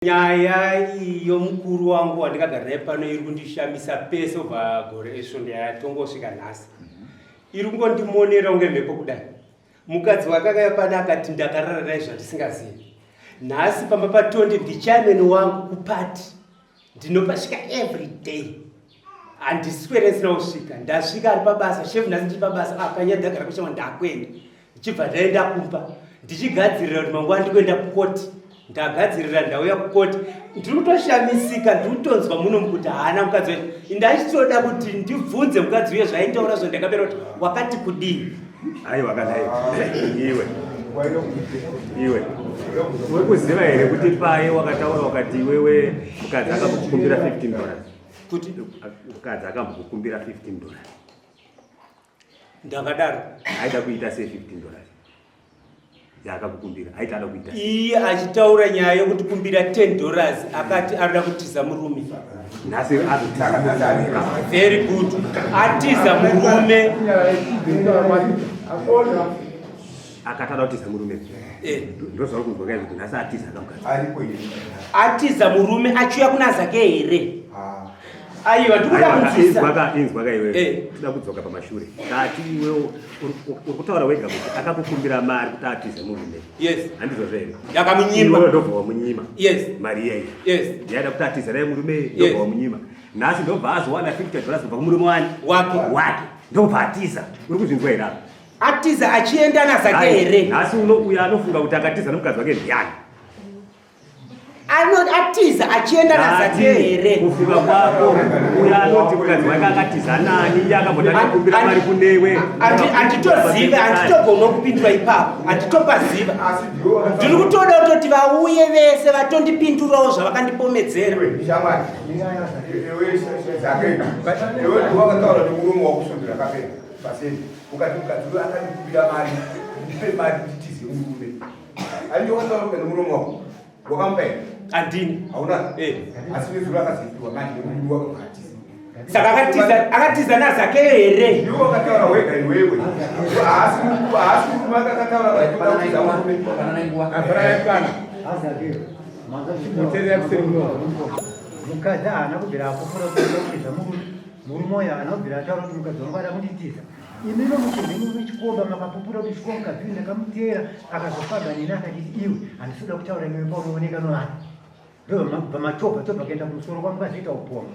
Nyaya iyo mukuru wangu wandikagara pano iri kundishamisa pese ubva gore esvondo yatongosvika nhasi. Iri kungondimonera unge mhepo kudai. Mukadzi wakakaya pano akati ndakarara naye zvandisingazivi. Nhasi pamba patonde ndichairman wangu kupati. Ndinopasvika every day. Handiswere sina kusvika. Ndasvika ari pabasa, chef nhasi ndiri pabasa, kanyari ndagara kushama ndakwenda. Ndichibva ndaenda kumba. Ndichigadzirira kuti mangwana ndikuenda kukoti. Ndagadzirira ndauya kukoti. Ndiri kutoshamisika, ndiri kutonzwa muno kuti haana mukadzi wedu. Ndachitoda kuti ndibvunze mukadzi uye zvaintaura zvandakapera kuti wakati kudii. Ai wakadai. Iwe. Uri kuziva here kuti paye wakataura wakati wewe mukadzi akakukumbira $15. Kuti mukadzi akambokukumbira $15. Ndakadaro. Aida kuita sei $15. Yakakukumbira aita kuita iye achitaura nyaya yokuti kumbira $10 akati arida kutiza murume. Nhasi very good. Atiza murume akatada kutiza murume. Ndozvauri kunzwa kuti nhasi atiza kamukadzi. Atiza murume achiuya kuna zake here. Aiwa ndikuda kunzwisa. Inzwa kaiwewe. Tida kudzoka pamashure. Tati iwewe uri kutaura wega kuti akakukumbira mari kuti atize murume. Yes. Handizvo zvere. Yakamunyima. Iwewe ndobva wamunyima. Yes. Mari yei. Yes. Yaida kuti atize naye murume ndobva wamunyima. Nhasi ndobva azowana $50 kubva kumurume wake. Ndobva atiza. Uri kuzvinzwa here? Atiza achienda nazake here. Nhasi uya anofunga kuti akatiza nomukadzi wake ndiani? Atiza achienda nazake here. Kufunga kwako uya anoti mukadzi wake akatiza nani yakambota kukumbira mari kunewe. Anditoziva, anditogona kupindura ipapo. Anditopaziva. Ndiri kutoda kutoti vauye vese vatondipindurawo zvavakandipomedzera. Andini. Saka akatiza nazake here. Mukadzi haana kubvira akufura kuza murume uyo haana kubvira ataura kuti mukadzi wangu ada kunditiza. Imi nomuchindimi wechikomba makapupura kuti chiko mukadzi uyu ndakamutera akazofamba neni akati iwe handisuda kutaura newe paunooneka nevanhu. Ndobva matopa kaenda kumusoro kwangu azoita upoma.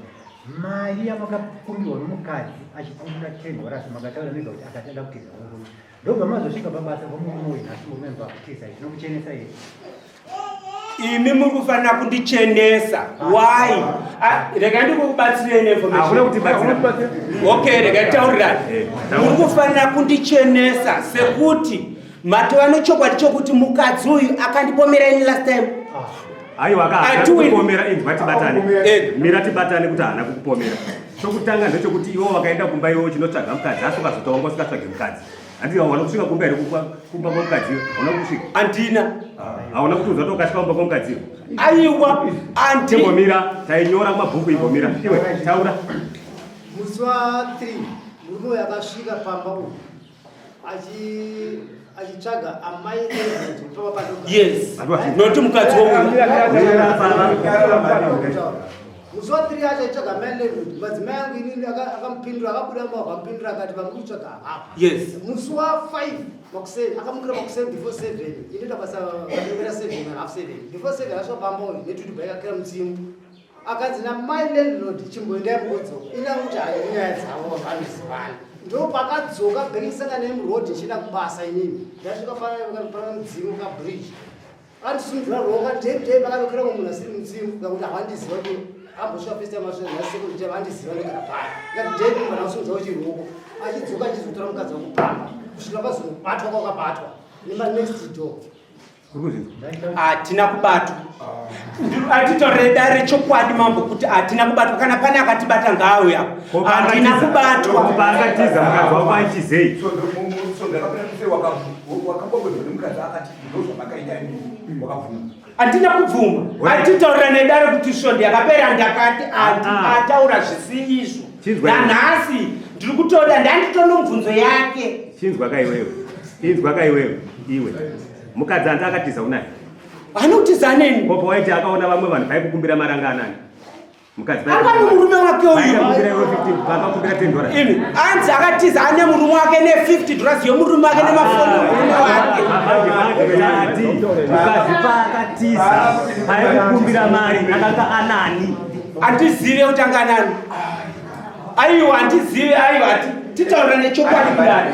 Mari yamakakumbirwa nomukadzi achipundura $10 makataura nega kuti akatenda kutiza murume. Ndobva mazosvika pabasa pomurume uyu nhasi murume mbva kutiza zvinokuchenesa here. Imi muri kufanira kundichenesa. Why? Rega ndikukubatsirei information. Okay, rega taurirani. Muri kufanira kundichenesa sekuti matova nechokwadi chokuti mukadzi uyu akandipomera ini last time. Aiwa akakupomera inzwa tibatane. Mira tibatane kuti haana kukupomera. Chokutanga ndechekuti iwo wakaenda kumba iwo chinotsvaga mukadzi asi ukazotaura usikatsvage mukadzi. Handina waona kusvika kumba here kumba kwamukadzi hauna kusvika? Handina. Hauna kuti uzati ukasvika kumba kwamukadzi? Aiwa andi. Imbomira tainyora mumabhuku imbomira. Iwe taura. Musi wa3 murume uyu akasvika pamba uyu achitsvaga amai papa padoka. Yes. Noti mukadzi wouyu. Musi wa3 achitsvaga amai 11 madzimai angu inini akamupindura akabuda mbavha akapindura akati vamuri kutsvaga hapa. Yes. Musi wa5 makuseni akamukira makuseni before 7 inoita basa vadomera 7 and half 7 before 7 asvika pamba uyu netwitibha akakira mutsimu akanzi namai landlord chimboendai mudzoka ina kuti nyaya dzavo vanozivana. Ndo pakadzoka bekisana nemurodhi ndichida kubasa inini ndasvika pana mudzimu kabridge andisundura roka dei pakanokira munhu asiri mudzimu kakuti havandiziva kuti ambosvika first time asvika nasekuti havandiziva negara paya ngati dei kumva nakusundzawo chiroko achidzoka achizotora mukadzi wakupamba kusvika pazobatwa kwakabatwa nemanext door. Hatina kubatwa. Atitaurire dare rechokwadi mambo kuti hatina kubatwa kana pane akatibata ngaauya. Hatina kubatwa. Akatiza mukadzi wako aichizei. Handina kubvuma. Atitaurira nedare kuti svondo yakapera ndakati ataura zvisi izvo. Nanhasi ndiri kutoda ndanditono mubvunzo yake. Chinzwa kaiwewe. Iwe. Mukadzi anda akatiza unaye. Anotiza nini? Popo waiti akaona vamwe vanhu vaikukumbira maranga anani. Mukadzi akani murume wake uyu akakumbira $50 akakumbira $10. Ini anzi akatiza ane murume wake ne$50 yomurume wake nemafoni murume wake. Mukadzi paakatiza paikukumbira mari akanga anani. Andizive kuti anga nani. Aiwa andizive aiwa titaura nechokwadi kudai.